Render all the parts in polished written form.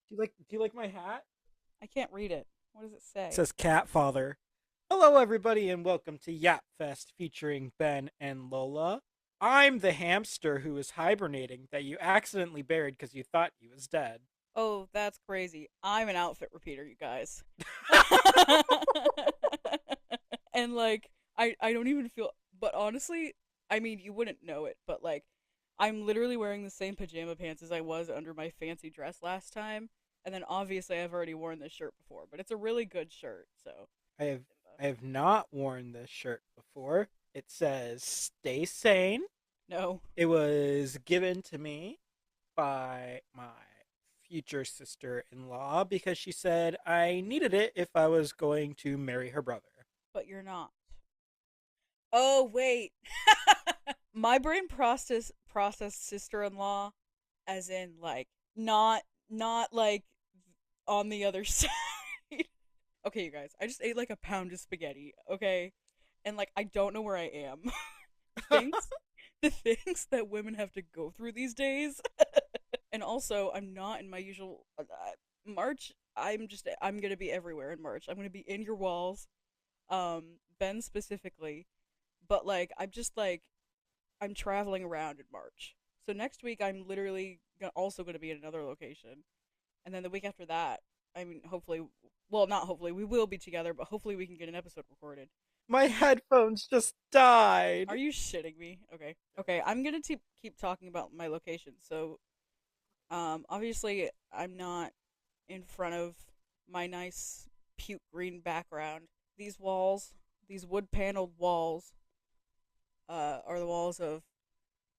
Do you like my hat? I can't read it. What does it It say? says Cat Father. Hello everybody and welcome to Yapfest featuring Ben and Lola. I'm the hamster who is hibernating that you accidentally buried because you thought he was dead. Oh, that's crazy. I'm an outfit repeater, you guys. And I don't even feel but honestly, I mean you wouldn't know it, but I'm literally wearing the same pajama pants as I was under my fancy dress last time. And then obviously I've already worn this shirt before, but it's a really good shirt, so I have Simba. I have not worn this shirt before. It says stay sane. No. It was given to me by my future sister-in-law because she said I needed it if I was going to marry her brother. But you're not. Oh wait. My brain processed sister-in-law as in not like on the other side. Okay, you guys, I just ate like a pound of spaghetti, okay? And I don't know where I am. the things the things that women have to go through these days. And also, I'm not in my usual March. I'm going to be everywhere in March. I'm going to be in your walls. Ben specifically, but I'm traveling around in March. So next week I'm literally also going to be in another location, and then the week after that, I mean, hopefully, well, not hopefully, we will be together, but hopefully we can get an episode recorded. My headphones just died. Are you shitting me? Okay, okay, I'm gonna keep talking about my location. So, obviously, I'm not in front of my nice puke green background. These walls, these wood paneled walls, are the walls of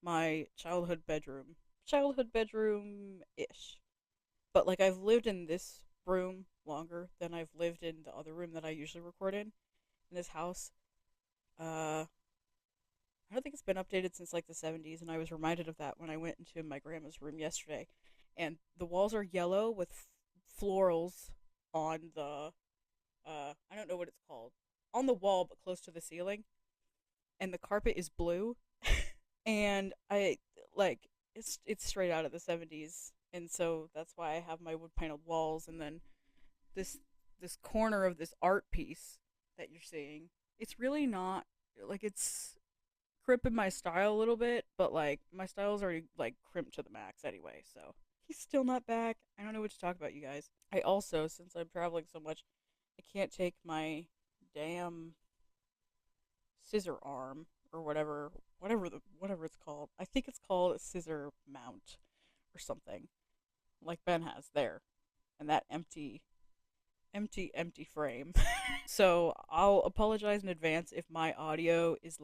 my childhood bedroom ish. But I've lived in this room longer than I've lived in the other room that I usually record in this house. Uh, I don't think it's been updated since the 70s, and I was reminded of that when I went into my grandma's room yesterday. And the walls are yellow with florals on the I don't know what it's called, on the wall but close to the ceiling, and the carpet is blue. And I like it's straight out of the 70s, and so that's why I have my wood paneled walls. And then this this corner of this art piece that you're seeing, it's really not it's crimping my style a little bit, but my style is already crimped to the max anyway. So he's still not back. I don't know what to talk about, you guys. I also, since I'm traveling so much, I can't take my damn scissor arm or whatever it's called. I think it's called a scissor mount or something, like Ben has there, and that empty frame. So I'll apologize in advance if my audio is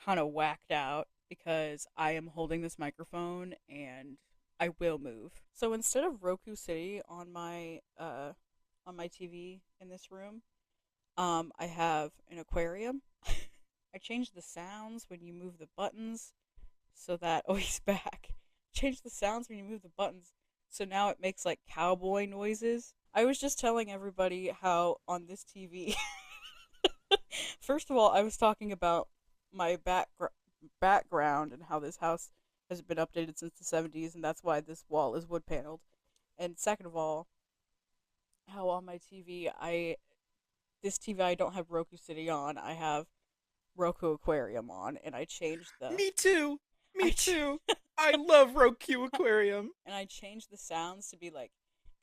kind of whacked out, because I am holding this microphone and I will move. So instead of Roku City on my TV in this room, I have an aquarium. I changed the sounds when you move the buttons so that oh, he's back. Change the sounds when you move the buttons so now it makes cowboy noises. I was just telling everybody how on this TV, first of all, I was talking about my background and how this house has been updated since the 70s, and that's why this wall is wood paneled. And second of all, how on my TV, this TV I don't have Roku City on. I have Roku Aquarium on, and I changed the Me too. I Me ch- too. I love Roku Aquarium. and I changed the sounds to be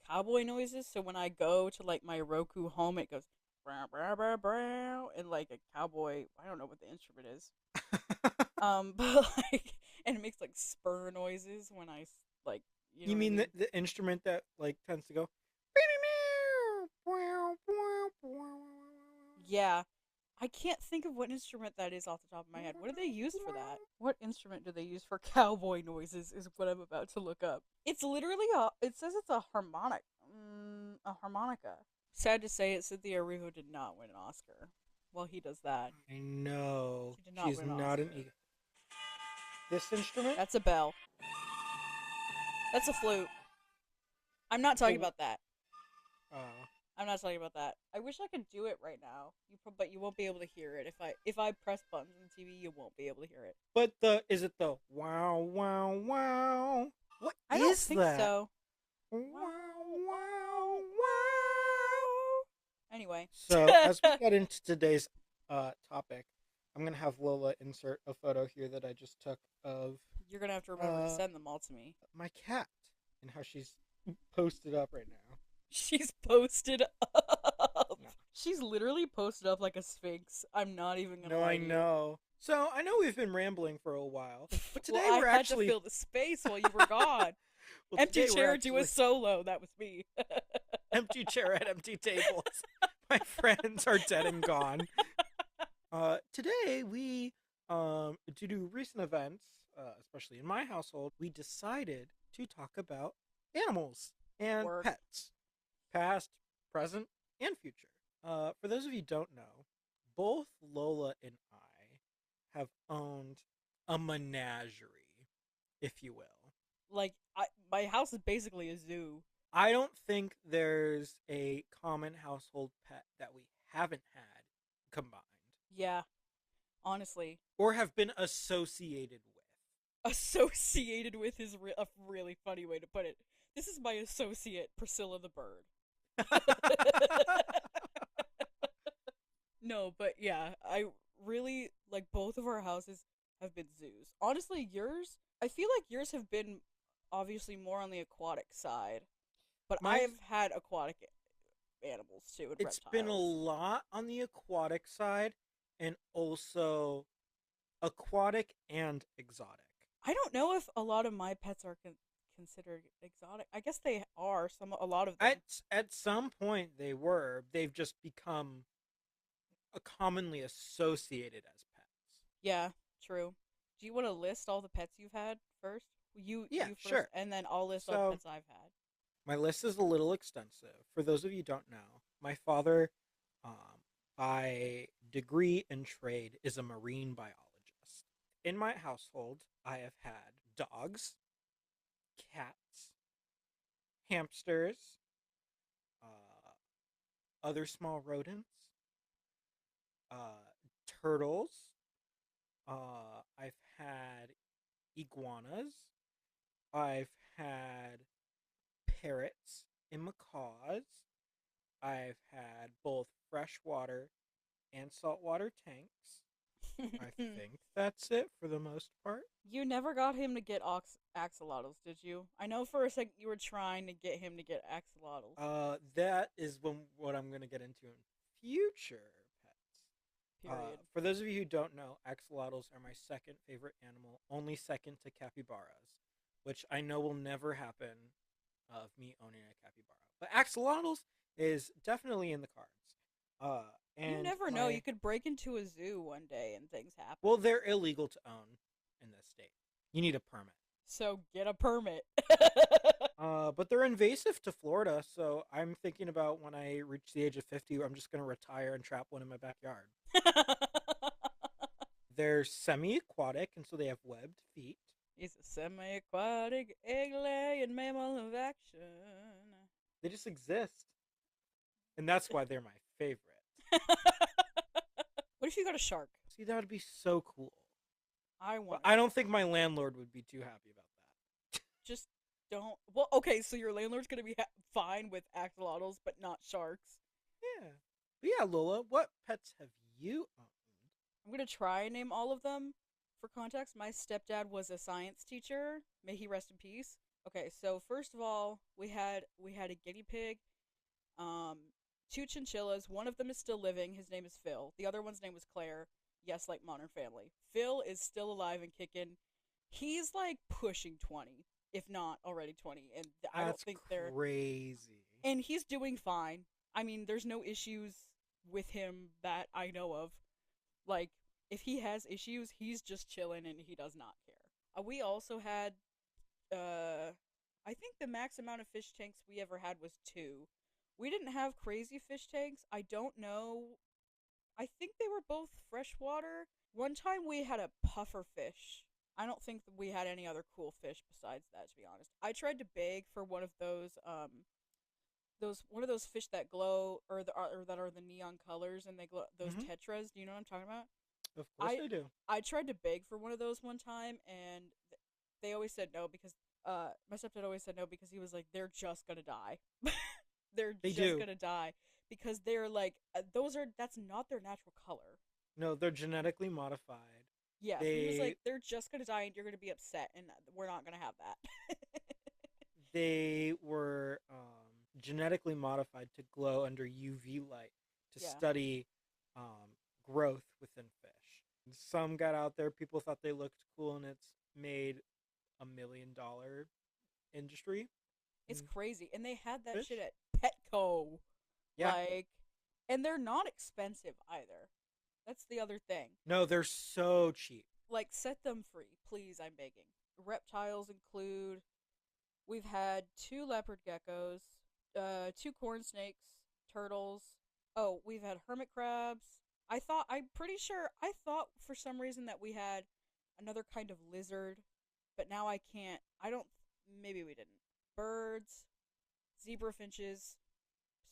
cowboy noises. So when I go to my Roku home, it goes brow brow brow brow, and a cowboy. I don't know what the instrument is. But and it makes spur noises when like, you know You what I mean the, mean? the instrument that tends to go? Yeah, I can't think of what instrument that is off the top of my head. What do they use for that? What instrument do they use for cowboy noises? Is what I'm about to look up. It's literally a. It says it's a harmonic, a harmonica. Sad to say it, Cynthia Erivo did not win an Oscar. Well, he does that. I know. She did not She's win an not an Oscar. This instrument? That's a bell. That's a flute. I'm not talking Oh, about that. uh, I'm not talking about that. I wish I could do it right now. But you won't be able to hear it if I press buttons on the TV. You won't be able to hear it. but is it the wow wow wow? What I don't is think that? so. Wow, wow, wow. Anyway. So, as we get into today's topic, I'm gonna have Lola insert a photo here that I just took of You're gonna have to remember to uh send them all to me. my cat and how she's posted up right now. She's posted up. No, She's literally posted up like a sphinx. I'm not even gonna no, lie I to you. know. So I know we've been rambling for a while, but Well, today I we're had to actually fill the space while you were gone. well Empty today we're chair, do a actually solo. That was me. empty chair at empty tables. My friends are dead and gone. Today we due to recent events, especially in my household, we decided to talk about animals and Work. pets, past, present, and future. For those of you who don't know, both Lola and I have owned a menagerie, if you will. Like, my house is basically a zoo. I don't think there's a common household pet that we haven't had combined Yeah, honestly. or have been associated Associated with is a really funny way to put it. This is my associate, Priscilla the bird. with. No, but yeah, I really like both of our houses have been zoos. Honestly, yours, I feel like yours have been obviously more on the aquatic side, but I My have had aquatic animals too and It's been a reptiles. lot on the aquatic side and also aquatic and exotic. I don't know if a lot of my pets are considered exotic. I guess they are a lot of them. At some point they were. They've just become commonly associated as pets. Yeah, true. Do you want to list all the pets you've had first? Yeah, You first, sure. and then I'll list all the So pets I've had. my list is a little extensive. For those of you who don't know, my father, by degree and trade, is a marine biologist. In my household, I have had dogs, cats, hamsters, other small rodents, turtles. I've had iguanas. I've had parrots and macaws. I've had both freshwater and saltwater tanks. I think that's it for the most part. You never got him to get axolotls, did you? I know for a second you were trying to get him to get axolotls. That is what I'm going to get into in future pets. Period. For those of you who don't know, axolotls are my second favorite animal, only second to capybaras, which I know will never happen of me owning a capybara. But axolotls is definitely in the cards. You And never know. my You could break into a zoo one day and things happen. well, they're illegal to own in this state. You need a permit. So get a permit. But they're invasive to Florida, so I'm thinking about when I reach the age of 50, I'm just gonna retire and trap one in my backyard. They're semi-aquatic, and so they have webbed feet. He's a semi-aquatic egg-laying mammal of action. They just exist, and that's why they're my favorite. What if you got a shark? See, that would be so cool. I But want. I don't think my landlord would be too happy about that. Just don't. Well, okay. So your landlord's gonna be fine with axolotls, but not sharks. Yeah. But yeah, Lola, what pets have you owned? I'm gonna try and name all of them. For context, my stepdad was a science teacher. May he rest in peace. Okay, so first of all, we had a guinea pig, um, two chinchillas. One of them is still living. His name is Phil. The other one's name was Claire. Yes, like Modern Family. Phil is still alive and kicking. He's like pushing 20, if not already 20, and I don't That's think they're. crazy. And he's doing fine. I mean, there's no issues with him that I know of. Like, if he has issues, he's just chilling and he does not care. We also had, I think the max amount of fish tanks we ever had was two. We didn't have crazy fish tanks. I don't know. I think they were both freshwater. One time we had a puffer fish. I don't think that we had any other cool fish besides that, to be honest. I tried to beg for one of those one of those fish that glow or that are the neon colors and they glow those Hmm. tetras. Do you know what I'm talking about? Of course I I do. I tried to beg for one of those one time and they always said no because my stepdad always said no because he was like, they're just gonna die. They're They just do. gonna die because they're like, that's not their natural color. No, they're genetically modified. Yeah, he was like, They they're just gonna die and you're gonna be upset, and we're not gonna have that. they were genetically modified to glow under UV light to Yeah. study growth within fish. Some got out there. People thought they looked cool, and it's made $1 million industry It's in crazy. And they had that shit fish. at Petco. Yeah, Like, and they're not expensive either. That's the other thing. no, they're so cheap. Like, set them free, please, I'm begging. Reptiles include, we've had two leopard geckos, two corn snakes, turtles. Oh, we've had hermit crabs. I'm pretty sure, I thought for some reason that we had another kind of lizard, but now I don't, maybe we didn't. Birds, zebra finches,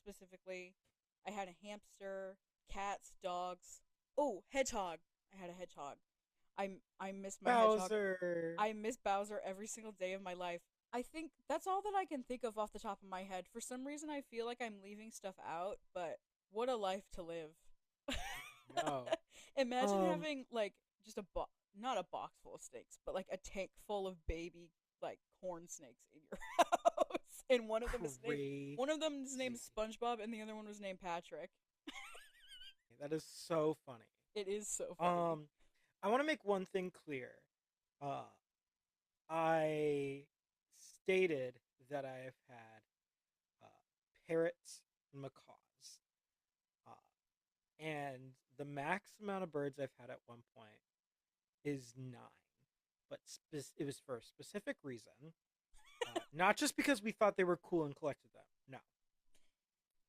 specifically. I had a hamster, cats, dogs. Oh, hedgehog. I had a hedgehog. I miss my hedgehog. Bowser. I miss Bowser every single day of my life. I think that's all that I can think of off the top of my head. For some reason, I feel like I'm leaving stuff out, but what a life to live. No. Imagine Um, having like just not a box full of snakes, but like a tank full of baby like corn snakes in your house. And Crazy. one of them is named SpongeBob and the other one was named Patrick. That is so funny. It is so funny. Um, I want to make one thing clear. Uh, I stated that I have had uh, parrots and macaws, and the max amount of birds I've had at one point is 9. But it was for a specific reason, not just because we thought they were cool and collected them. No,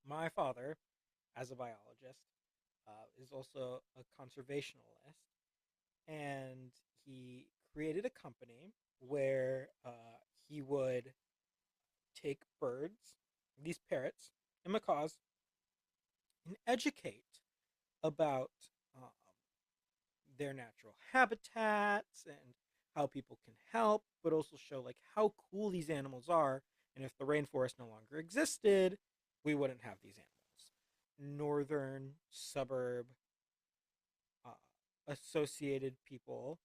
my father, as a biologist, is also a conservationalist, and he created a company where he would take birds, these parrots and macaws, and educate about um, their natural habitats and how people can help, but also show like how cool these animals are. And if the rainforest no longer existed, we wouldn't have these animals. Northern suburb uh, associated people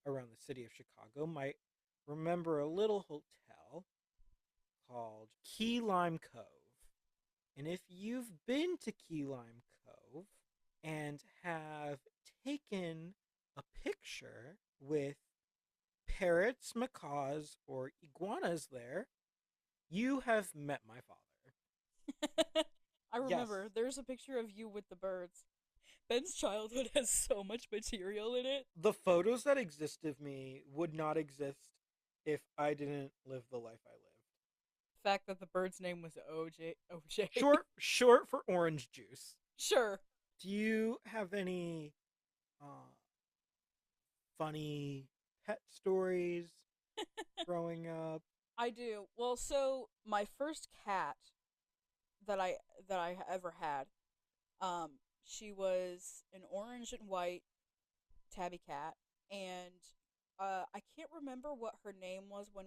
around the city of Chicago might remember a little hotel called Key Lime Cove. And if you've been to Key Lime Cove and have taken a picture with parrots, macaws, or iguanas there, you have met my father. I Yes, remember there's a picture of you with the birds. Ben's childhood has so much material in it. the photos that exist of me would not exist if I didn't live the life I lived. The fact that the bird's name was OJ. OJ. Short for orange juice. Sure. Do you have any uh, funny pet stories growing up? I do. Well, so my first cat that I ever had, um, she was an orange and white tabby cat, and I can't remember what her name was when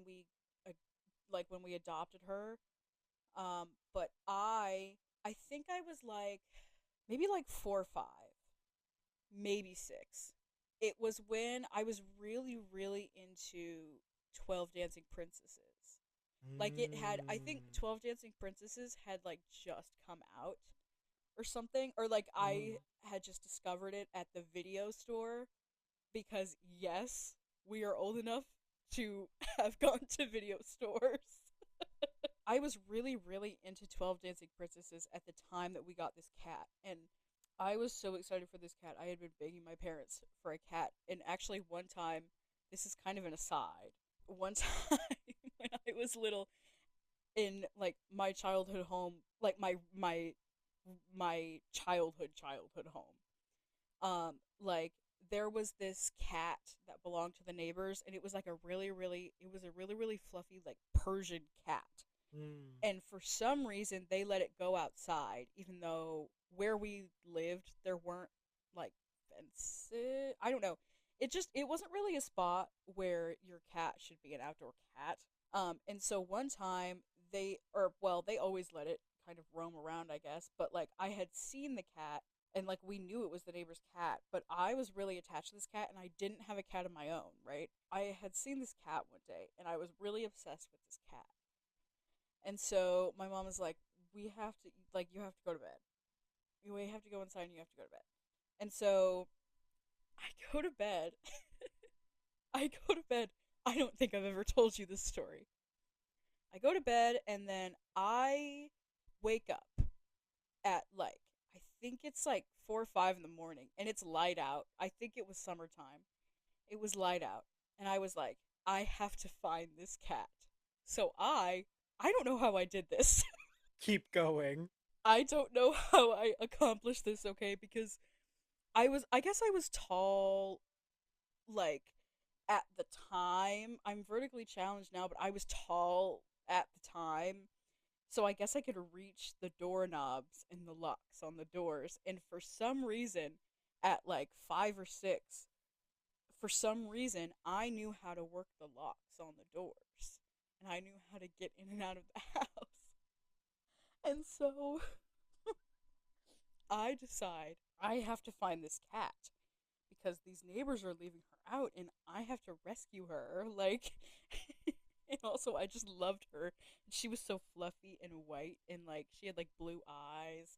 uh, when we adopted her. But I think I was like maybe like 4 or 5, maybe 6. It was when I was really really into 12 Dancing Princesses. Like I think Mm. 12 Dancing Princesses had like just come out or something, or like Mm. I had just discovered it at the video store because yes, we are old enough to have gone to video stores. I was really, really into 12 Dancing Princesses at the time that we got this cat. And I was so excited for this cat. I had been begging my parents for a cat. And actually, one time, this is kind of an aside. One time when I was little in like my childhood home, like my childhood home, like there was this cat that belonged to the neighbors, and it was like a really really fluffy like Persian cat. Mm. And for some reason they let it go outside, even though where we lived there weren't like fences. I don't know. it wasn't really a spot where your cat should be an outdoor cat. And so one time they always let it kind of roam around, I guess, but like I had seen the cat and like we knew it was the neighbor's cat, but I was really attached to this cat and I didn't have a cat of my own, right? I had seen this cat one day and I was really obsessed with this cat. And so my mom was like, "We have to like you have to go to bed. You have to go inside and you have to go to bed." And so I go to bed. I go to bed. I don't think I've ever told you this story. I go to bed and then I wake up at like I think it's like 4 or 5 in the morning and it's light out. I think it was summertime. It was light out and I was like, I have to find this cat. So I don't know how I did this. Keep going. I don't know how I accomplished this, okay? Because I guess I was tall like at the time. I'm vertically challenged now, but I was tall at the time. So I guess I could reach the doorknobs and the locks on the doors. And for some reason, at like 5 or 6, for some reason, I knew how to work the locks on the doors. And I knew how to get in and out of the house. And so I decide I have to find this cat because these neighbors are leaving her out and I have to rescue her. Like, and also I just loved her. She was so fluffy and white and like she had like blue eyes.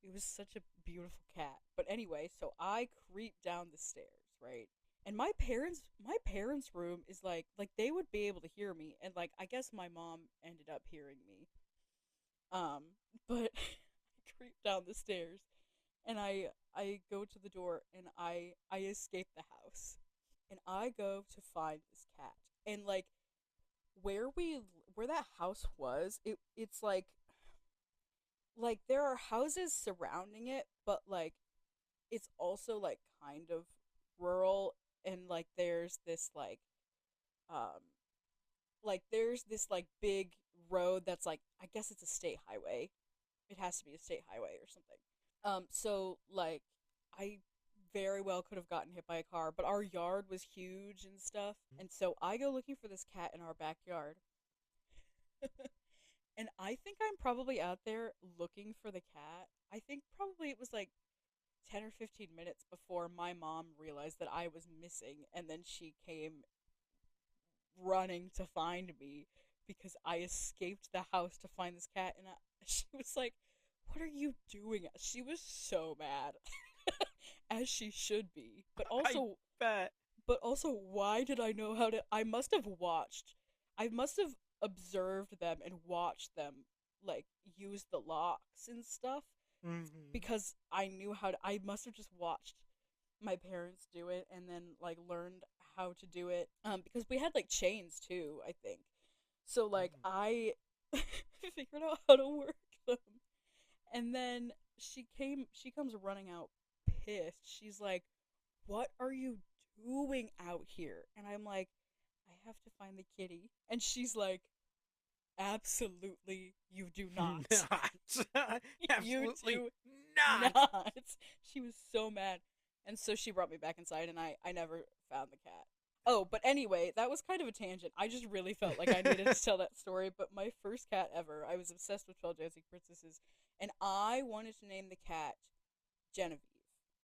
It was such a beautiful cat. But anyway, so I creep down the stairs, right? And my parents' room is like they would be able to hear me and like I guess my mom ended up hearing me. Um, but I creep down the stairs and I go to the door and I escape the house. And I go to find this cat. And like where that house was, it's like there are houses surrounding it, but like it's also like kind of rural and um there's this like big road that's like I guess it's a state highway. It has to be a state highway or something. So like I very well could have gotten hit by a car, but our yard was huge and stuff. And so I go looking for this cat in our backyard. And I think I'm probably out there looking for the cat. I think probably it was like 10 or 15 minutes before my mom realized that I was missing and then she came running to find me because I escaped the house to find this cat and she was like, "What are you doing?" She was so mad. As she should be. I bet. But also why did I know how to I must have observed them and watched them like use the locks and stuff Mm-hmm. because I knew how to I must have just watched my parents do it and then like learned how to do it because we had like chains too, I think. So like Mm-hmm. I figured out how to work them. And then she comes running out pissed. She's like, "What are you doing out here?" And I'm like, "I have to find the kitty." And she's like, "Absolutely you do not." Not. You Absolutely do not. not. She was so mad. And so she brought me back inside and I never found the cat. Oh, but anyway, that was kind of a tangent. I just really felt like I needed to tell that story. But my first cat ever, I was obsessed with 12 Dancing Princesses, and I wanted to name the cat Genevieve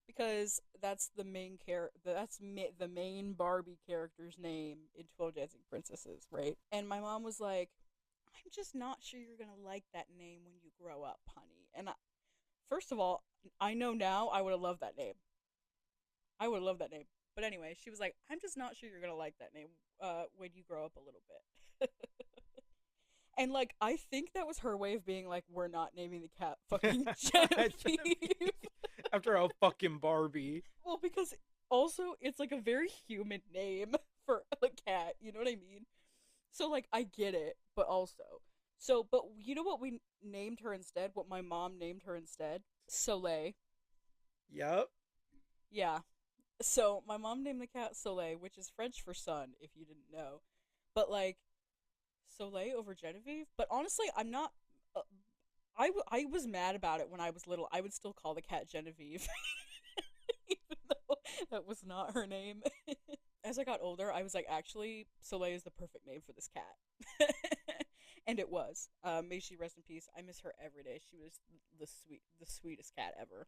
because that's the main the main Barbie character's name in 12 Dancing Princesses, right? And my mom was like, "I'm just not sure you're gonna like that name when you grow up, honey." And first of all, I know now I would have loved that name. I would love that name. But anyway, she was like, "I'm just not sure you're gonna like that name when you grow up a little bit." And like, I think that was her way of being like, "We're not naming the cat fucking Genevieve." After a fucking Barbie. Well, because also it's like a very human name for a cat. You know what I mean? So like, I get it, but also, but you know what we named her instead? What my mom named her instead? Soleil. Yep. Yeah. So my mom named the cat Soleil, which is French for sun, if you didn't know. But like Soleil over Genevieve. But honestly, I'm not. Uh, I was mad about it when I was little. I would still call the cat Genevieve, even though That was not her name. As I got older, I was like, actually, Soleil is the perfect name for this cat. And it was. May she rest in peace. I miss her every day. She was the sweetest cat ever.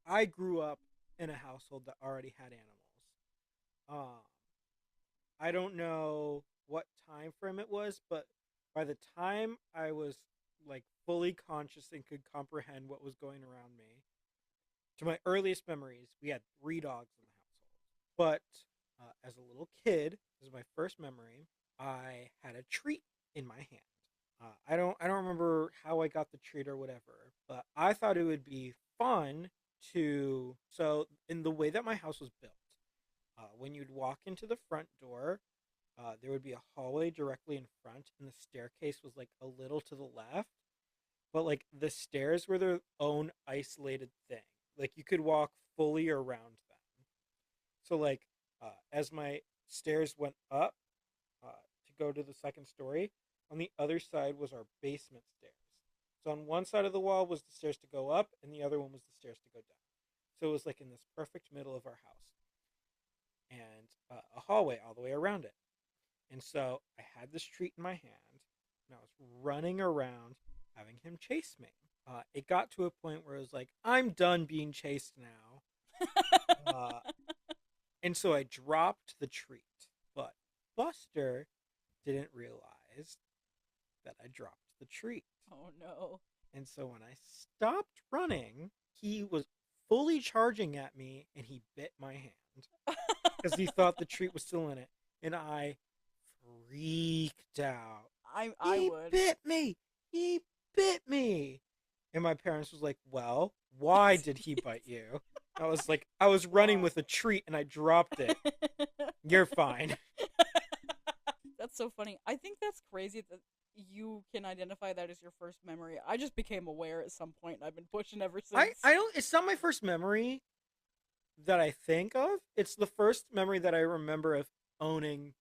I grew up in a household that already had animals. Um, I don't know what time frame it was, but by the time I was like fully conscious and could comprehend what was going around me, to my earliest memories, we had three dogs in the household. But as a little kid, this is my first memory. I had a treat in my hand. I don't remember how I got the treat or whatever, but I thought it would be fun to. So in the way that my house was built, when you'd walk into the front door, there would be a hallway directly in front, and the staircase was like a little to the left. But like the stairs were their own isolated thing. Like you could walk fully around them. So like as my stairs went up to go to the second story, on the other side was our basement stairs. So on one side of the wall was the stairs to go up, and the other one was the stairs to go down. So it was like in this perfect middle of our house, and a hallway all the way around it. And so I had this treat in my hand, and I was running around having him chase me. It got to a point where I was like, I'm done being chased now. Uh, and so I dropped the treat. But Buster didn't realize that I dropped the treat. Oh no. And so when I stopped running, he was fully charging at me and he bit my hand because he thought the treat was still in it. And I freaked out. I He would. bit me. He bit me. And my parents was like, well, why did he bite you? I was like, I was running with a treat and I dropped it. You're fine. That's so funny. I think that's crazy that you can identify that as your first memory. I just became aware at some point and I've been pushing ever since. I don't, it's not my first memory that I think of. It's the first memory that I remember of owning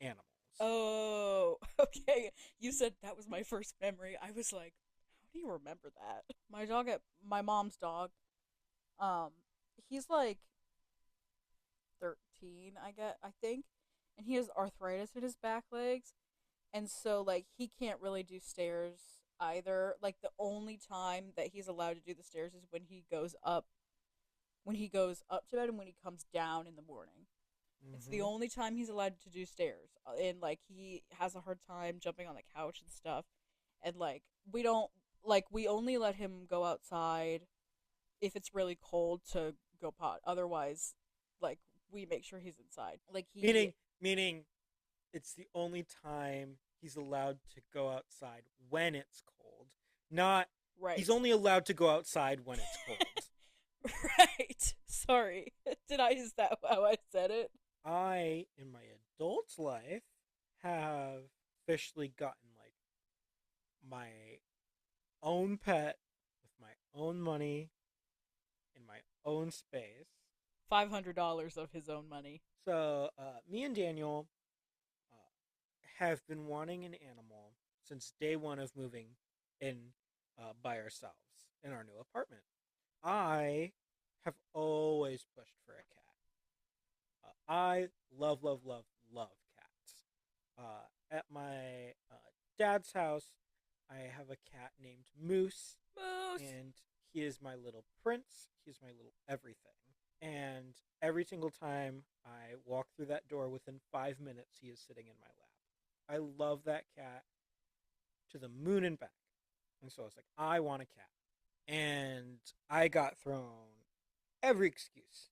animals. Oh, okay. You said that was my first memory. I was like, how do you remember that? My mom's dog, um, he's like 13, I think, and he has arthritis in his back legs, and so like he can't really do stairs either. Like the only time that he's allowed to do the stairs is when he goes up to bed and when he comes down in the morning. It's the Mm-hmm. only time he's allowed to do stairs, and like he has a hard time jumping on the couch and stuff. And like we don't we only let him go outside if it's really cold to go pot. Otherwise, like we make sure he's inside. Like he Meaning, it's the only time he's allowed to go outside when it's cold. Not right. he's only allowed to go outside when it's cold. Right. Sorry. Is that how I said it? I, in my adult life, have officially gotten like my own pet with my own money in my own space. $500 of his own money. So, me and Daniel have been wanting an animal since day one of moving in by ourselves in our new apartment. I have always pushed for a cat. I love, love, love, love cats. At my dad's house, I have a cat named Moose, Moose. and he is my little prince. He's my little everything. And every single time I walk through that door, within 5 minutes, he is sitting in my lap. I love that cat to the moon and back. And so I was like, I want a cat. And I got thrown every excuse.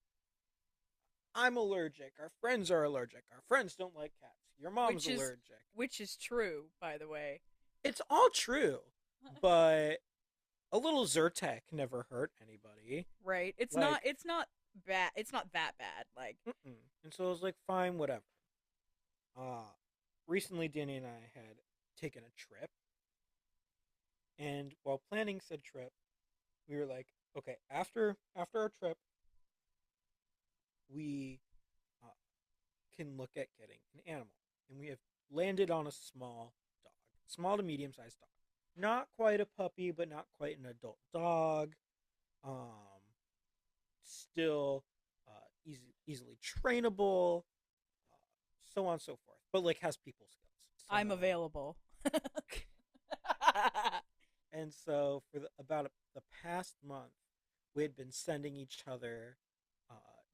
I'm allergic. Our friends are allergic. Our friends don't like cats. Your mom's which is allergic. which is true, by the way. It's all true, but a little Zyrtec never hurt anybody. Right. Like, It's not bad. It's not that bad. Like mm-mm. And so I was like, fine, whatever. Uh, Recently, Danny and I had taken a trip, and while planning said trip, we were like, okay, after our trip, we uh, can look at getting an animal, and we have landed on a small dog, small to medium sized dog, not quite a puppy, but not quite an adult dog. Um, Still easy easily trainable, so on and so forth, but like has people skills. I'm available. And so for the past month, we had been sending each other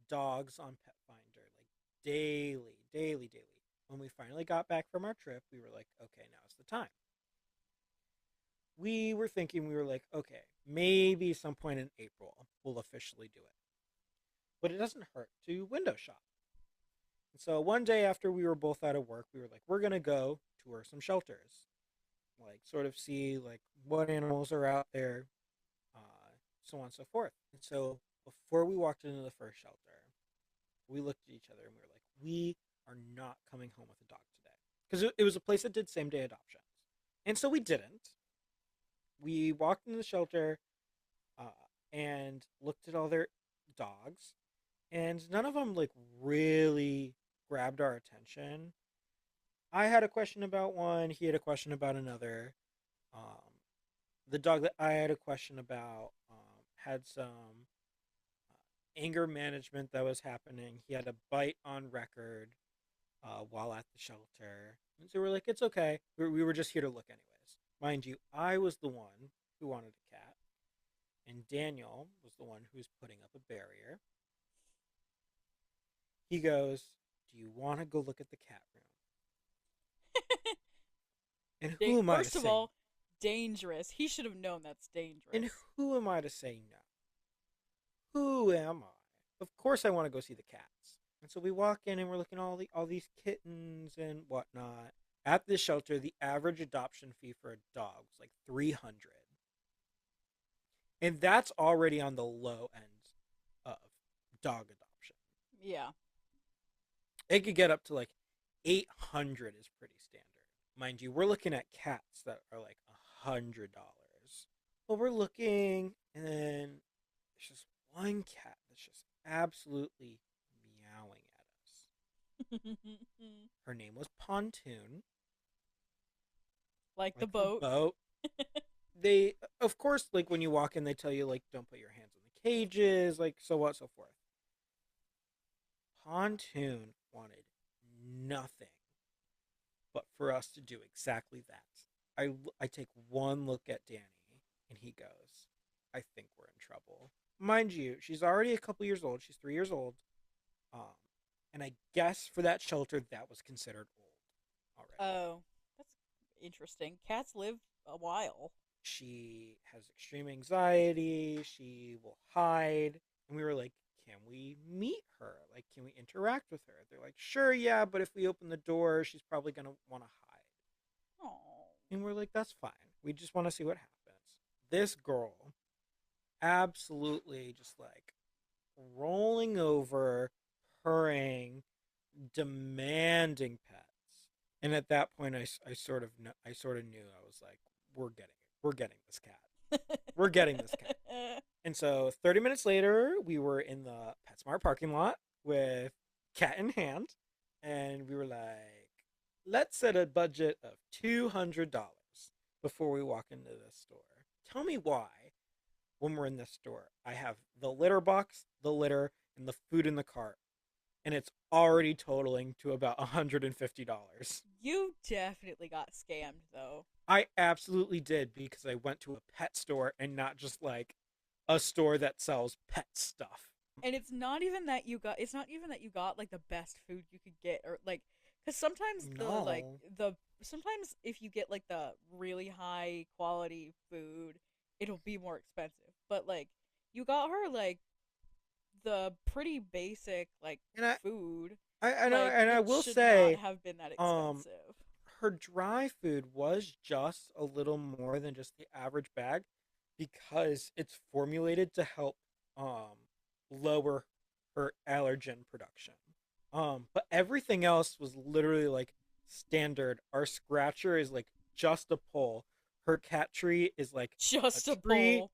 dogs on Pet Finder, like daily, daily, daily. When we finally got back from our trip, we were like, okay, now's the time. We were like, okay, maybe some point in April we'll officially do it. But it doesn't hurt to window shop. And so one day after we were both out of work, we were like, we're gonna go tour some shelters, like sort of see like what animals are out there, so on and so forth. And so before we walked into the first shelter, we looked at each other and we were like, we are not coming home with a dog today because it was a place that did same day adoptions, and so we didn't. We walked into the shelter uh, and looked at all their dogs, and none of them like really grabbed our attention. I had a question about one. He had a question about another. Um, the dog that I had a question about had some anger management that was happening. He had a bite on record while at the shelter. And so we're like, it's okay. We were just here to look anyways. Mind you, I was the one who wanted a cat, and Daniel was the one who was putting up a barrier. He goes, do you want to go look at the cat room? And who am I to First of say? all, dangerous. He should have known that's And dangerous. who am I to say no? Who am I? Of course, I want to go see the cats. And so we walk in and we're looking at all these kittens and whatnot. At this shelter, the average adoption fee for a dog was like 300, and that's already on the low end of dog adoption. Yeah. It could get up to like 800 is pretty standard. Mind you, we're looking at cats that are like $100. But we're looking, and then there's just one cat that's just absolutely meowing at us. Her name was Pontoon, Like the like the boat. boat. They, of course, like when you walk in, they tell you like don't put your hands in the cages, like so what, so forth. Pontoon wanted nothing but for us to do exactly that. I take one look at Danny, and he goes, I think we're in trouble. Mind you, she's already a couple years old. She's 3 years old. Um, and I guess for that shelter, that was considered old already. Oh, that's interesting. Cats live a while. She has extreme anxiety. She will hide. And we were like, can we meet her? Like, can we interact with her? They're like, sure, yeah, but if we open the door, she's probably going to want to hide. Oh. And we're like, that's fine. We just want to see what happens. This girl absolutely just like rolling over, purring, demanding pets. And at that point, I sort of I sort of knew. I was like, we're getting this cat. We're getting this cat. And so 30 minutes later, we were in the PetSmart parking lot with cat in hand, and we were like, let's set a budget of $200 before we walk into this store. Tell me why, when we're in this store, I have the litter box, the litter, and the food in the cart, and it's already totaling to about $150. You definitely got scammed, though. I absolutely did because I went to a pet store and not just like a store that sells pet stuff. And it's not even that you got. It's not even that you got like the best food you could get, or like, because sometimes No. the sometimes if you get like the really high quality food, it'll be more expensive. But like, you got her like the pretty basic like And food. I Like and I it will should not say, have been that um, expensive. her dry food was just a little more than just the average bag because it's formulated to help um lower her allergen production. But everything else was literally like standard. Our scratcher is like just a pole. Her cat tree is like a Just a tree. bowl.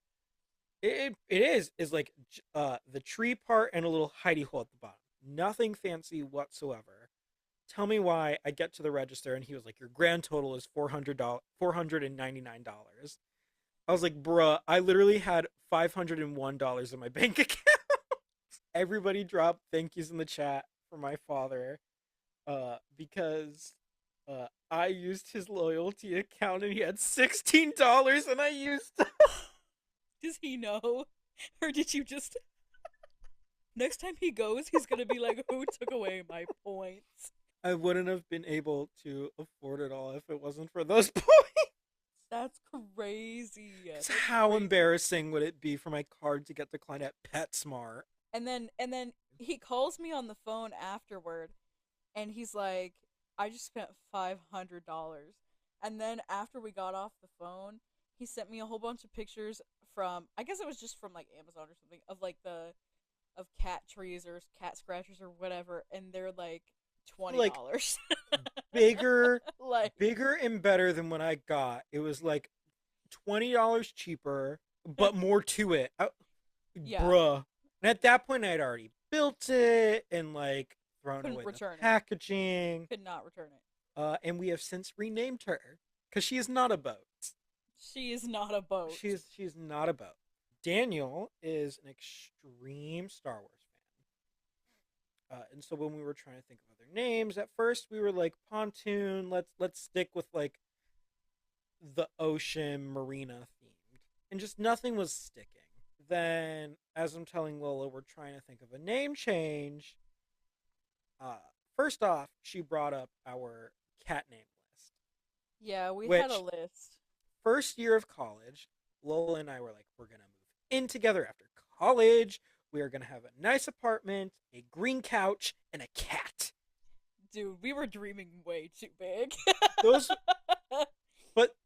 It is like the tree part and a little hidey hole at the bottom. Nothing fancy whatsoever. Tell me why. I get to the register and he was like, your grand total is $499. I was like, bruh, I literally had $501 in my bank account. everybody drop thank yous in the chat for my father, because I used his loyalty account and he had $16 and I used Does he know? Or did you just. Next time he goes, he's gonna be like, who took away my points? I wouldn't have been able to afford it all if it wasn't for those points. That's crazy. That's How crazy. embarrassing would it be for my card to get declined at PetSmart? And then he calls me on the phone afterward and he's like, I just spent $500. And then after we got off the phone, he sent me a whole bunch of pictures from, I guess it was just from like Amazon or something, of like of cat trees or cat scratchers or whatever, and they're like Like $20. bigger, Like, bigger and better than what I got. It was like $20 cheaper, but more to it. yeah, Bruh. And at that point, I had already built it and like thrown couldn't away the return it. packaging. Could not return it. And we have since renamed her because she is not a boat. She is not a boat. She's not a boat. Daniel is an extreme Star Wars fan, and so when we were trying to think of other names, at first we were like pontoon. Let's stick with like the ocean marina themed, and just nothing was sticking. Then, as I'm telling Lola, we're trying to think of a name change. Uh, First off, she brought up our cat name list, Yeah, we had a which list. first year of college, Lola and I were like, we're gonna move in together after college. We are gonna have a nice apartment, a green couch, and a cat. Dude, we were dreaming way too big. Those, but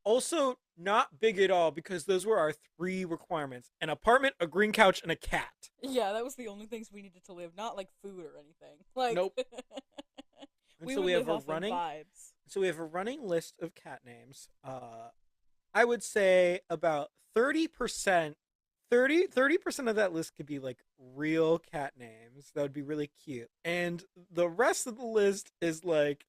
also not big at all because those were our three requirements: an apartment, a green couch, and a cat. Yeah, that was the only things we needed to live, not like food or anything. Like, Nope. And we so would we have live a off of running vibes. so we have a running list of cat names. I would say about 30%, 30% of that list could be like real cat names. That would be really cute. And the rest of the list is like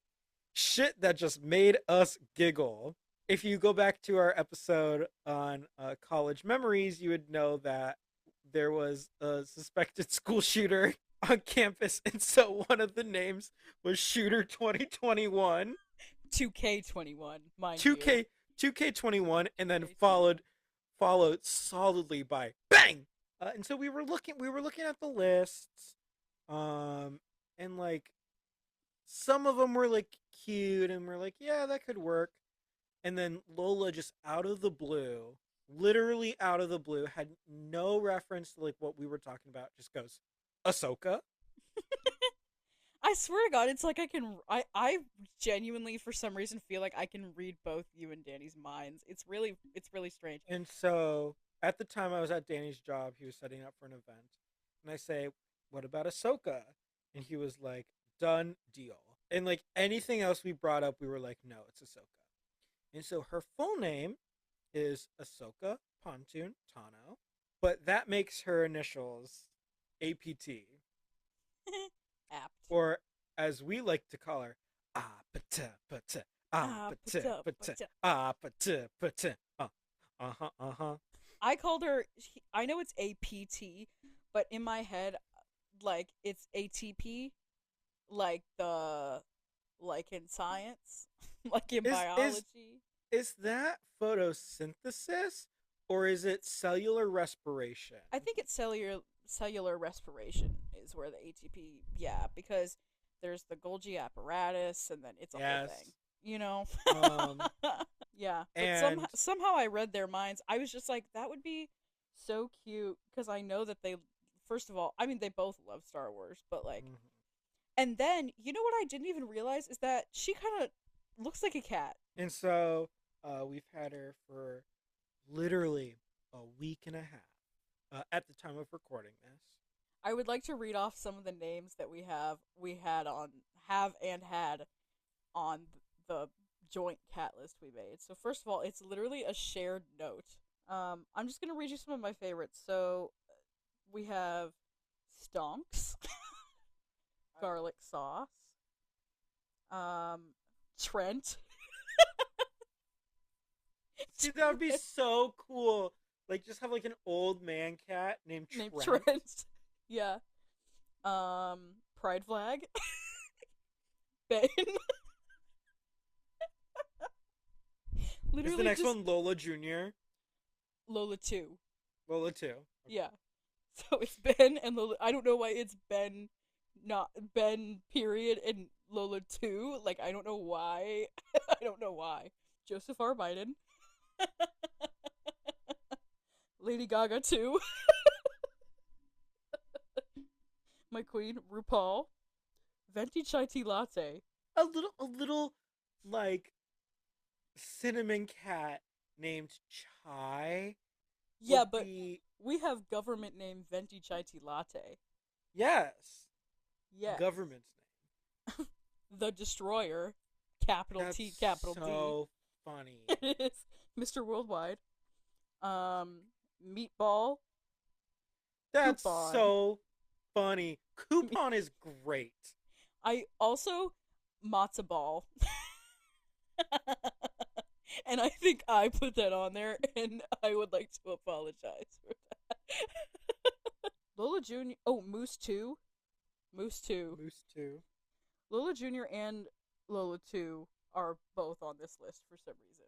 shit that just made us giggle. If you go back to our episode on college memories, you would know that there was a suspected school shooter on campus, and so one of the names was Shooter 2021. 2K21, mind you. 2K 2K21, and then 2K21. followed solidly by bang. And so we were looking at the lists, and like some of them were like cute, and we're like, yeah, that could work. And then Lola just out of the blue, literally out of the blue, had no reference to like what we were talking about. Just goes, Ahsoka. I swear to God, it's like I genuinely, for some reason, feel like I can read both you and Danny's minds. It's really strange. And so at the time I was at Danny's job, he was setting up for an event. And I say, what about Ahsoka? And he was like, done deal. And like anything else we brought up, we were like, no, it's Ahsoka. And so her full name is Ahsoka Pontoon Tano, but that makes her initials APT, Apt. or as we like to call her, Apata Pata Ah, Apata pata, Pata pata. Apata Pata. Uh huh. I called her. I know it's APT, but in my head, like it's ATP, like like in science, like in Is is biology. is that photosynthesis or is it cellular respiration? I think it's cellular respiration is where the ATP. Yeah, because there's the Golgi apparatus, and then it's a whole thing. Yes. You know. Um Yeah, but and somehow I read their minds. I was just like, that would be so cute because I know that they. First of all, I mean, they both love Star Wars, but like, mhm. and then you know what I didn't even realize is that she kind of looks like a cat. And so we've had her for literally a week and a half at the time of recording this. I would like to read off some of the names that we had on have and had on the joint cat list we made. So first of all, it's literally a shared note. I'm just gonna read you some of my favorites. So we have stonks, garlic sauce, um, Trent, See, that would be so cool. Like, just have like an old man cat named named Trent. Trent. Yeah. next one, Lola Jr. Lola 2. Lola 2. Okay. Yeah. So it's Ben and Lola. I don't know why it's Ben, not Ben, period, and Lola 2. Like, I don't know why. I don't know why. Joseph R. Biden. Lady Gaga 2. My queen, RuPaul. Venti chai tea latte. A little, like, cinnamon cat named Chai Yeah, would but be, we have government name Venti chai tea latte. yes, Yes. government's name. The Destroyer. Capital That's T, capital D. so funny. It is Mr. Worldwide. Meatball. That's Coupon. so funny. Coupon is great. I also matzo ball. And I think I put that on there, and I would like to apologize for that. Lola Jr. Oh, Moose 2. Moose 2. Moose 2. Lola Jr. and Lola 2 are both on this list for some reason.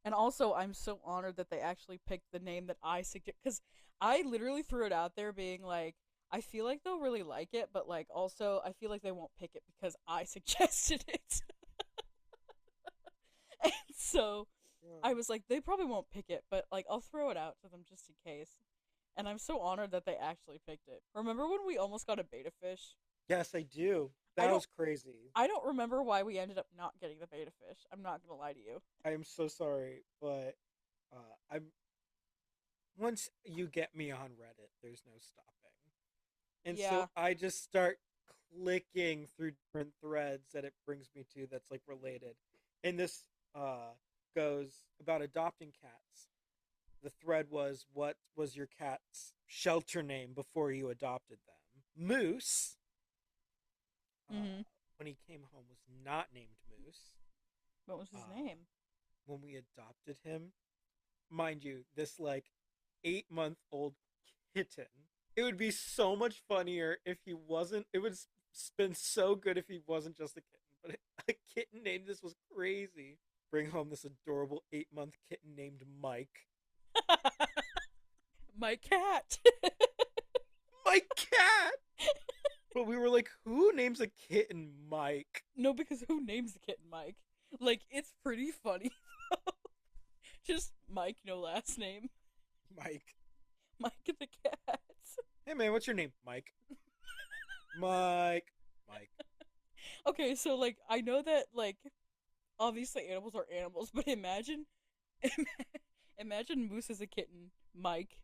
And also, I'm so honored that they actually picked the name that I suggest, because I literally threw it out there being like, I feel like they'll really like it, but like also, I feel like they won't pick it because I suggested it. And so I was like, they probably won't pick it, but like I'll throw it out to them just in case. And I'm so honored that they actually picked it. Remember when we almost got a beta fish? Yes, I do. That was crazy. I don't remember why we ended up not getting the beta fish. I'm not gonna lie to you. I am so sorry, but I'm once you get me on Reddit, there's no stopping. And Yeah. so I just start clicking through different threads that it brings me to that's like related. And this goes about adopting cats. The thread was, what was your cat's shelter name before you adopted them? Moose, Mm-hmm. when he came home, was not named Moose. What was his Uh, name? when we adopted him, mind you, this like 8-month-old kitten. It would be so much funnier if he wasn't. It would been so good if he wasn't just a kitten. But a kitten named this was crazy. Bring home this adorable 8-month kitten named Mike. My cat. My cat. But we were like, who names a kitten Mike? No, because who names the kitten Mike? Like, it's pretty funny. Just Mike, no last name. Mike. Mike the cat. Hey man, what's your name? Mike. Mike. Mike. Okay, so like I know that like obviously animals are animals, but imagine Moose as a kitten, Mike,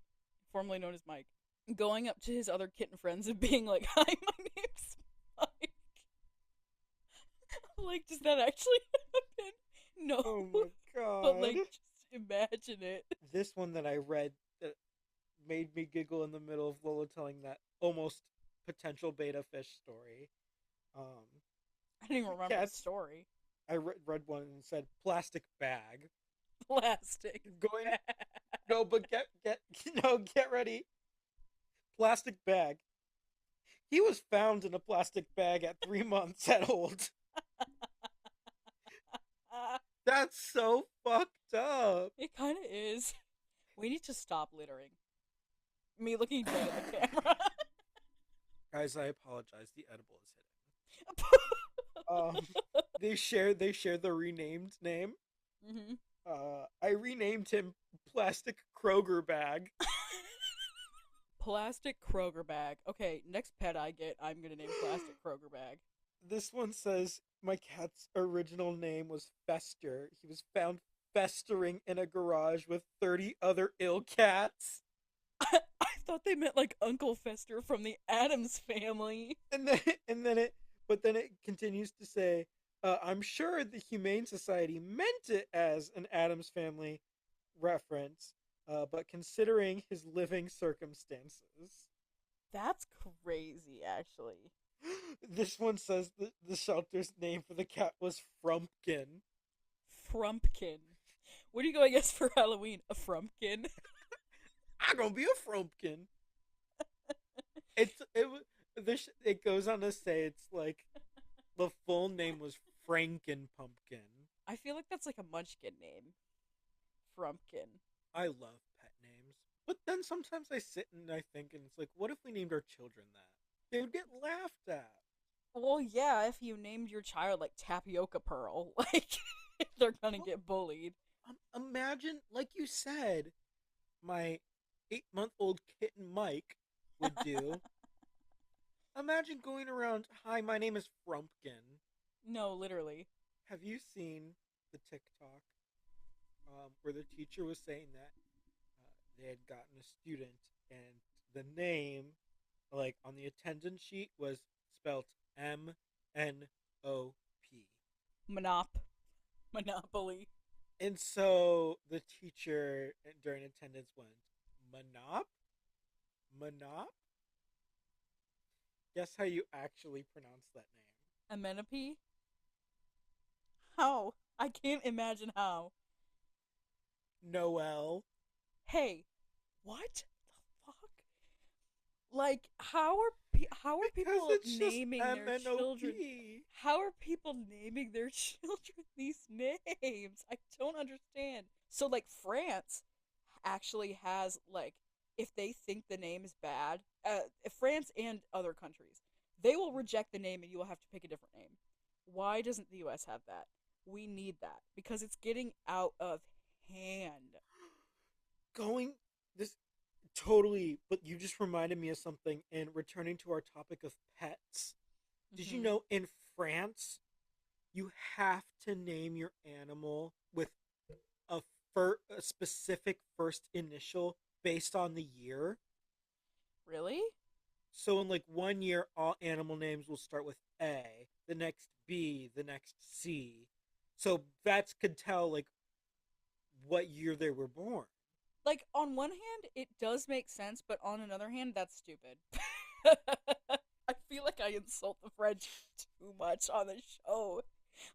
formerly known as Mike, going up to his other kitten friends and being like, "Hi, my name's Mike." Like, does that actually happen? No. Oh my god. But like, just imagine it. This one that I read that made me giggle in the middle of Lola telling that almost potential beta fish story. I didn't even remember the story. I read one and said plastic bag. Plastic. Going no, but get ready. Plastic bag. He was found in a plastic bag at 3 months at old. That's so fucked up. It kind of is. We need to stop littering. Me looking dead at the camera. Guys, I apologize. The edible is hitting. They shared the renamed name. Mm-hmm. I renamed him Plastic Kroger Bag. Plastic Kroger Bag. Okay, next pet I get, I'm gonna name Plastic Kroger Bag. This one says my cat's original name was Fester. He was found festering in a garage with 30 other ill cats. I thought they meant like Uncle Fester from the Addams Family. And then it continues to say, I'm sure the Humane Society meant it as an Addams Family reference, but considering his living circumstances. That's crazy, actually. This one says the shelter's name for the cat was Frumpkin. Frumpkin. What are you going as for Halloween? A Frumpkin? I'm gonna be a Frumpkin. It goes on to say it's like the full name was Franken Pumpkin. I feel like that's like a Munchkin name. Frumpkin. I love pet names. But then sometimes I sit and I think, and it's like, what if we named our children that? They would get laughed at. Well, yeah, if you named your child like Tapioca Pearl, like they're gonna Well, get bullied. imagine, like you said, my 8-month-old kitten Mike would do. Imagine going around, hi, my name is Frumpkin. No, literally. Have you seen the TikTok where the teacher was saying that they had gotten a student and the name, like on the attendance sheet, was spelt MNOP. Monop. Monopoly. And so the teacher during attendance went, Monop? Monop? Guess how you actually pronounce that name? Amenopee? How? I can't imagine how. Noel. Hey, what the fuck? Like, how are Because people it's just naming their children? MNOP. How are people naming their children these names? I don't understand. So, like, France actually has like, if they think the name is bad, France and other countries, they will reject the name and you will have to pick a different name. Why doesn't the U.S. have that? We need that because it's getting out of hand. Going this totally, but you just reminded me of something. And returning to our topic of pets, did you Mm-hmm. know in France you have to name your animal with a a specific first initial based on the year? Really? So in like one year, all animal names will start with A, the next B, the next C. So vets could tell like what year they were born. Like, on one hand, it does make sense, but on another hand, that's stupid. I feel like I insult the French too much on the show.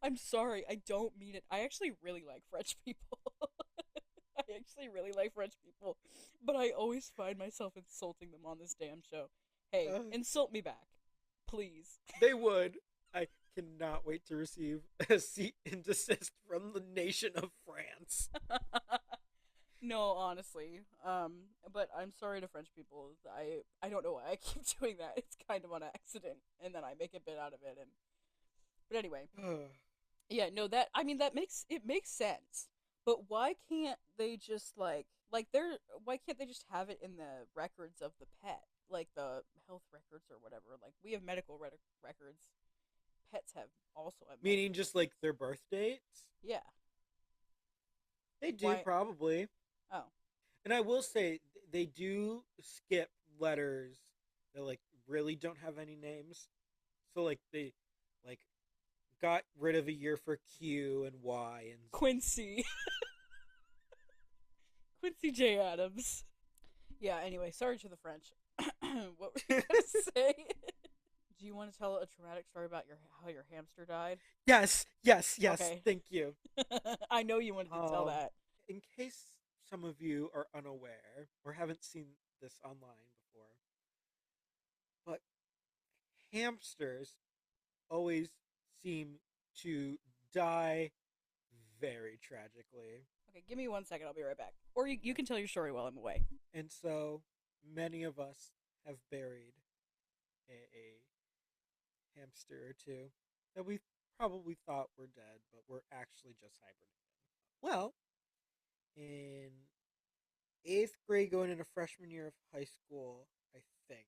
I'm sorry, I don't mean it. I actually really like French people. I actually really like French people, but I always find myself insulting them on this damn show. Hey, Uh, insult me back. Please. they would. I cannot wait to receive a seat and desist from the nation of France. No, honestly. But I'm sorry to French people. I don't know why I keep doing that. It's kind of on accident, and then I make a bit out of it. And but anyway, yeah, no, that I mean that makes sense. But why can't they just like they're why can't they just have it in the records of the pet, like the health records or whatever? Like we have medical records. Pets have also have Meaning medical just like records. their birth dates? Yeah. They do Why? probably. Oh, And I will say they do skip letters that like really don't have any names. So like they like got rid of a year for Q and Y and Z. Quincy. Quincy J. Adams. Yeah, anyway, sorry to the French. What were you going to say? Do you want to tell a traumatic story about how your hamster died? Yes, yes, yes. Okay. Thank you. I know you wanted to tell Um, that. in case some of you are unaware or haven't seen this online before, but hamsters always seem to die very tragically. Okay, give me 1 second. I'll be right back. Or you Okay. can tell your story while I'm away. And so many of us have buried a hamster or two that we probably thought were dead, but were actually just hibernating. Well, in eighth grade, going into freshman year of high school, I think,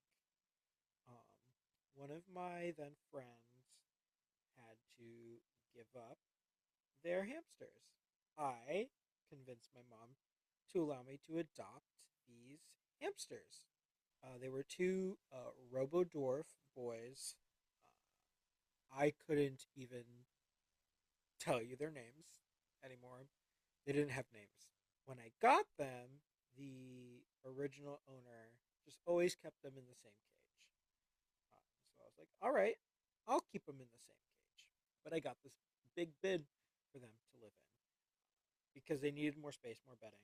um, one of my then friends had to give up their hamsters. I convinced my mom to allow me to adopt these hamsters. They were two Robodorf boys. I couldn't even tell you their names anymore. They didn't have names. When I got them, the original owner just always kept them in the same cage. So I was like, all right, I'll keep them in the same cage. But I got this big bin for them to live in because they needed more space, more bedding.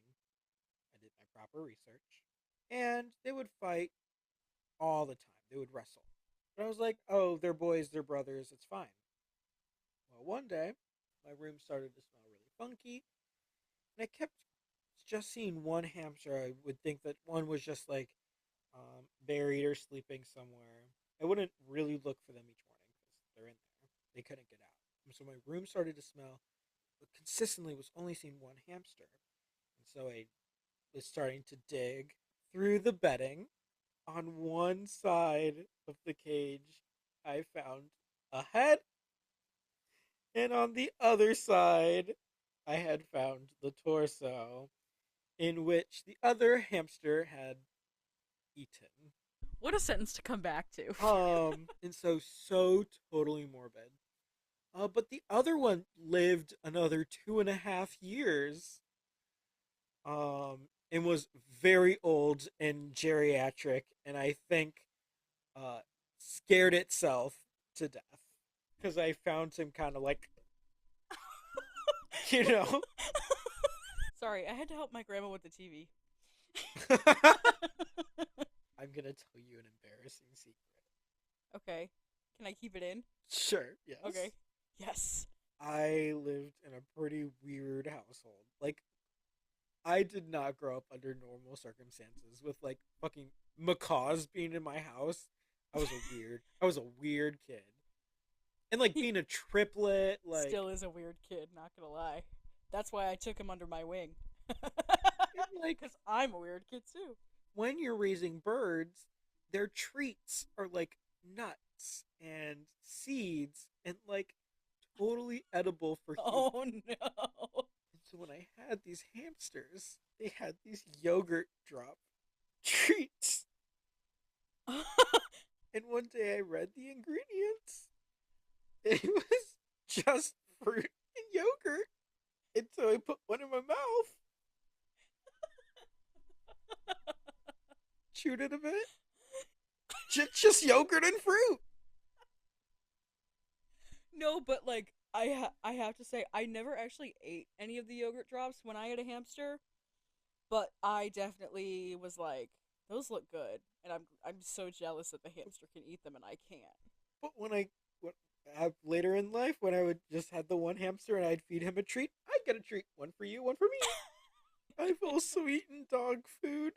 I did my proper research. And they would fight all the time. They would wrestle. But I was like, oh, they're boys, they're brothers, it's fine. Well, one day, my room started to smell really funky, and I kept just seeing one hamster, I would think that one was just like buried or sleeping somewhere. I wouldn't really look for them each morning because they're in there. They couldn't get out. And so my room started to smell, but consistently was only seeing one hamster. And so I was starting to dig through the bedding. On one side of the cage, I found a head, and on the other side, I had found the torso, in which the other hamster had eaten. What a sentence to come back to. And so totally morbid. But the other one lived another 2.5 years. And was very old and geriatric, and I think scared itself to death because I found him kind of like, you know. Sorry, I had to help my grandma with the TV. I'm gonna tell you an embarrassing secret. Okay. Can I keep it in? Sure. Yes. Okay. Yes. I lived in a pretty weird household. Like, I did not grow up under normal circumstances with like fucking macaws being in my house. I was a weird kid. And like being a triplet, like Still is a weird kid, not gonna lie. That's why I took him under my wing. like Because I'm a weird kid too. when you're raising birds, their treats are like nuts and seeds and like totally edible for humans. Oh no. And so when I had these hamsters, they had these yogurt drop treats. And one day I read the ingredients. It was just fruit and yogurt. And so I put one in my mouth, chewed it a bit. Just yogurt and fruit. No, but like I have to say I never actually ate any of the yogurt drops when I had a hamster, but I definitely was like, those look good, and I'm so jealous that the hamster can eat them and I can't. But later in life, when I would just have the one hamster and I'd feed him a treat, I'd get a treat. One for you, one for me. I've also eaten dog food.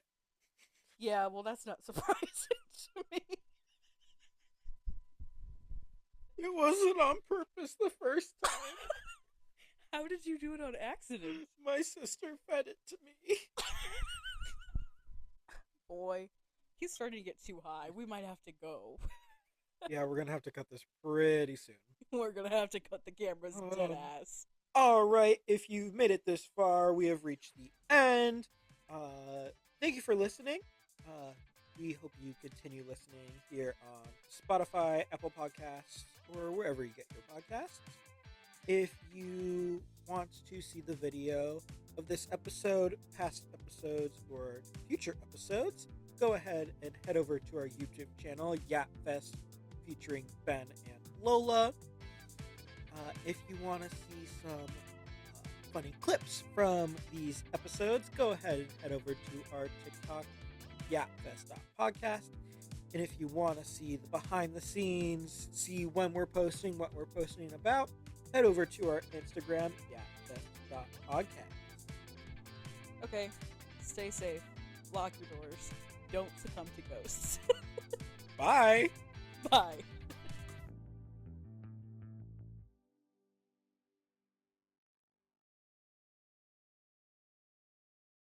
Yeah, well that's not surprising to me. It wasn't on purpose the first time. How did you do it on accident? My sister fed it to me. Boy, he's starting to get too high. We might have to go. Yeah, we're gonna have to cut this pretty soon. We're gonna have to cut the cameras dead ass. All right, if you've made it this far, we have reached the end. Thank you for listening. We hope you continue listening here on Spotify, Apple Podcasts, or wherever you get your podcasts. If you want to see the video of this episode, past episodes, or future episodes, go ahead and head over to our YouTube channel, Yapfest, featuring Ben and Lola. If you want to see some funny clips from these episodes, go ahead and head over to our TikTok, yapfest.podcast. And if you want to see the behind the scenes, see when we're posting, what we're posting about, head over to our Instagram, yapfest.podcast. Okay, stay safe. Lock your doors. Don't succumb to ghosts. Bye! Bye.